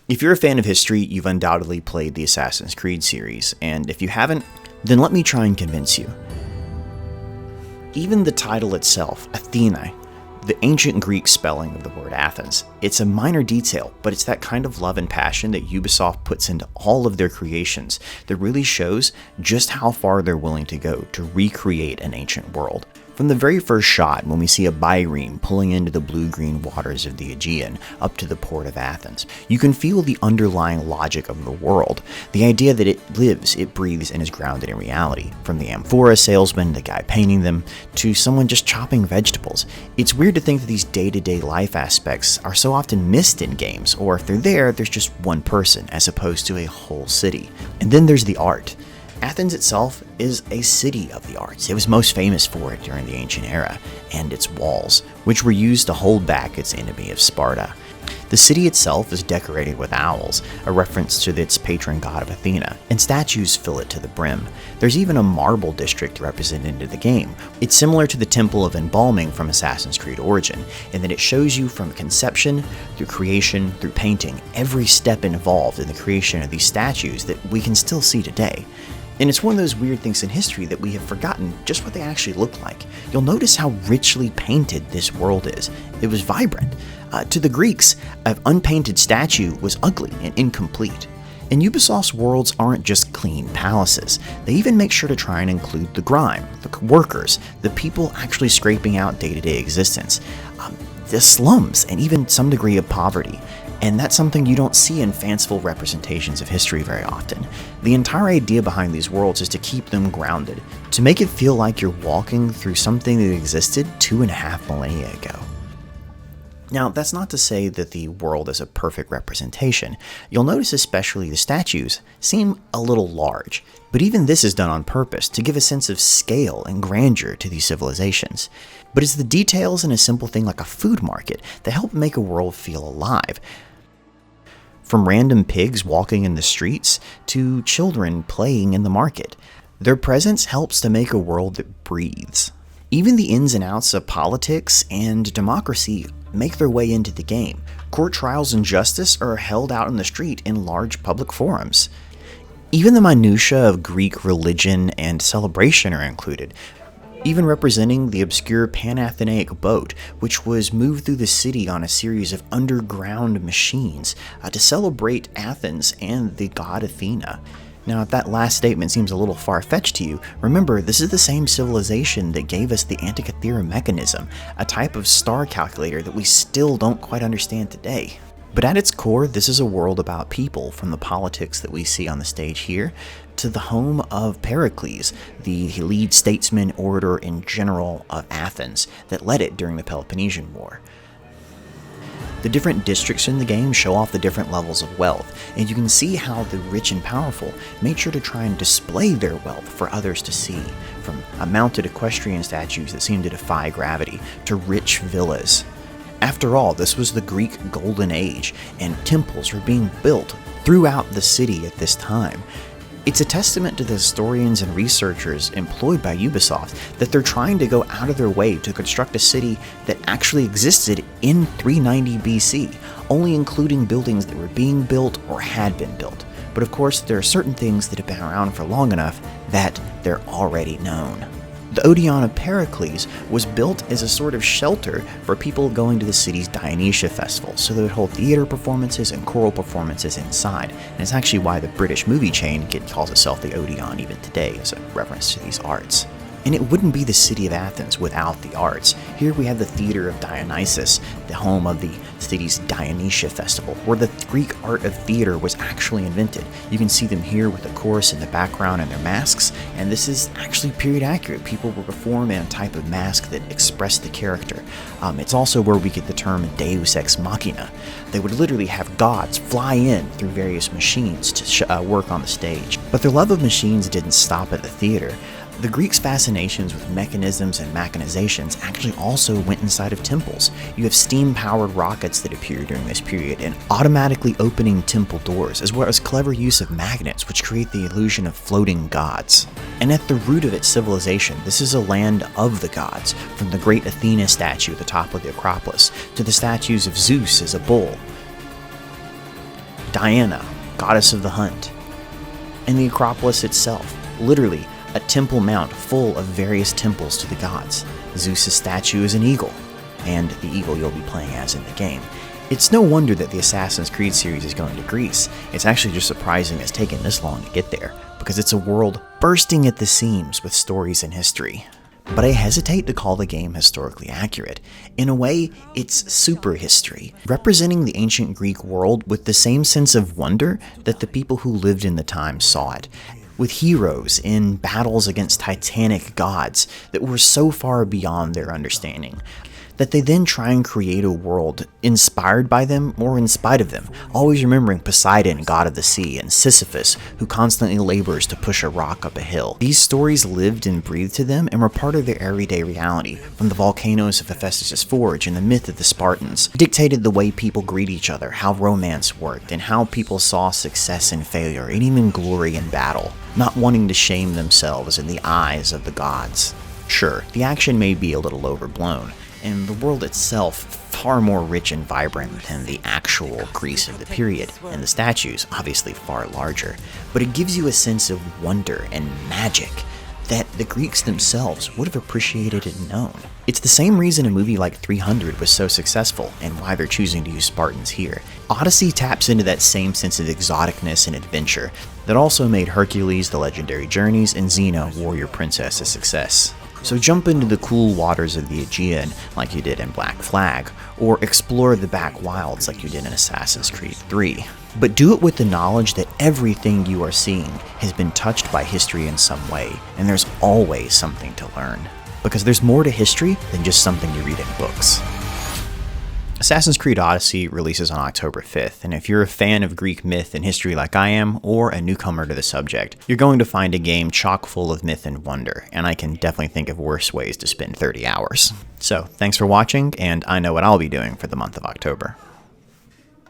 If you're a fan of history, you've undoubtedly played the Assassin's Creed series, and if you haven't, then let me try and convince you. Even the title itself, Athena, the ancient Greek spelling of the word Athens, it's a minor detail, but it's that kind of love and passion that Ubisoft puts into all of their creations that really shows just how far they're willing to go to recreate an ancient world. From the very first shot, when we see a bireme pulling into the blue-green waters of the Aegean up to the port of Athens, you can feel the underlying logic of the world, the idea that it lives, it breathes, and is grounded in reality. From the amphora salesman, the guy painting them, to someone just chopping vegetables. It's weird to think that these day-to-day life aspects are so often missed in games, or if they're there, there's just one person, as opposed to a whole city. And then there's the art. Athens itself is a city of the arts. It was most famous for it during the ancient era, and its walls, which were used to hold back its enemy of Sparta. The city itself is decorated with owls, a reference to its patron god of Athena, and statues fill it to the brim. There's even a marble district represented in the game. It's similar to the Temple of Embalming from Assassin's Creed Origin, in that it shows you from conception, through creation, through painting, every step involved in the creation of these statues that we can still see today. And it's one of those weird things in history that we have forgotten just what they actually look like. You'll notice how richly painted this world is. It was vibrant. To the Greeks, an unpainted statue was ugly and incomplete. And Ubisoft's worlds aren't just clean palaces. They even make sure to try and include the grime, the workers, the people actually scraping out day-to-day existence, the slums, and even some degree of poverty. And that's something you don't see in fanciful representations of history very often. The entire idea behind these worlds is to keep them grounded, to make it feel like you're walking through something that existed 2.5 millennia ago. Now, that's not to say that the world is a perfect representation. You'll notice especially the statues seem a little large, but even this is done on purpose to give a sense of scale and grandeur to these civilizations. But it's the details in a simple thing like a food market that help make a world feel alive. From random pigs walking in the streets to children playing in the market, their presence helps to make a world that breathes. Even the ins and outs of politics and democracy make their way into the game. Court trials and justice are held out in the street in large public forums. Even the minutiae of Greek religion and celebration are included, even representing the obscure PANATHEANIAC boat, which was moved through the city on a series of underground machines to celebrate Athens and the god Athena. Now, if that last statement seems a little far-fetched to you, remember, this is the same civilization that gave us the Antikythera mechanism, a type of star calculator that we still don't quite understand today. But at its core, this is a world about people, from the politics that we see on the stage here, to the home of Perikles, the lead statesman, orator, and general of Athens that led it during the Peloponnesian War. The different districts in the game show off the different levels of wealth, and you can see how the rich and powerful make sure to try and display their wealth for others to see, from mounted equestrian statues that seem to defy gravity, to rich villas. After all, this was the Greek Golden Age, and temples were being built throughout the city at this time. It's a testament to the historians and researchers employed by Ubisoft that they're trying to go out of their way to construct a city that actually existed in 390 BC, only including buildings that were being built or had been built. But of course, there are certain things that have been around for long enough that they're already known. The Odyssey of Perikles was built as a sort of shelter for people going to the city's Dionysia festival, so they would hold theater performances and choral performances inside, and it's actually why the British movie chain calls itself the Odeon even today, as a reference to these arts. And it wouldn't be the city of Athens without the arts. Here we have the Theater of Dionysus, the home of the city's Dionysia festival, where the Greek art of theater was actually invented. You can see them here with the chorus in the background and their masks, and this is actually period accurate. People will perform in a type of mask that expressed the character. It's also where we get the term Deus Ex Machina. They would literally have gods fly in through various machines to work on the stage. But their love of machines didn't stop at the theater. The Greeks' fascinations with mechanisms and mechanizations actually also went inside of temples. You have steam-powered rockets that appear during this period, and automatically opening temple doors, as well as clever use of magnets, which create the illusion of floating gods. And at the root of its civilization, this is a land of the gods, from the great Athena statue at the top of the Acropolis, to the statues of Zeus as a bull, Diana, goddess of the hunt, and the Acropolis itself, literally a temple mount full of various temples to the gods. Zeus's statue is an eagle, and the eagle you'll be playing as in the game. It's no wonder that the Assassin's Creed series is going to Greece. It's actually just surprising it's taken this long to get there, because it's a world bursting at the seams with stories and history. But I hesitate to call the game historically accurate. In a way, it's super history, representing the ancient Greek world with the same sense of wonder that the people who lived in the time saw it, with heroes in battles against titanic gods that were so far beyond their understanding, that they then try and create a world inspired by them or in spite of them, always remembering Poseidon, god of the sea, and Sisyphus, who constantly labors to push a rock up a hill. These stories lived and breathed to them and were part of their everyday reality, from the volcanoes of Hephaestus' Forge and the myth of the Spartans. It dictated the way people greet each other, how romance worked, and how people saw success and failure, and even glory in battle, not wanting to shame themselves in the eyes of the gods. Sure, the action may be a little overblown, and the world itself far more rich and vibrant than the actual Greece of the period, and the statues obviously far larger, but it gives you a sense of wonder and magic that the Greeks themselves would have appreciated and known. It's the same reason a movie like 300 was so successful, and why they're choosing to use Spartans here. Odyssey taps into that same sense of exoticness and adventure that also made Hercules, The Legendary Journeys, and Xena, Warrior Princess a success. So jump into the cool waters of the Aegean like you did in Black Flag, or explore the back wilds like you did in Assassin's Creed 3. But do it with the knowledge that everything you are seeing has been touched by history in some way, and there's always something to learn. Because there's more to history than just something you read in books. Assassin's Creed Odyssey releases on October 5th, and if you're a fan of Greek myth and history like I am, or a newcomer to the subject, you're going to find a game chock full of myth and wonder, and I can definitely think of worse ways to spend 30 hours. So, thanks for watching, and I know what I'll be doing for the month of October.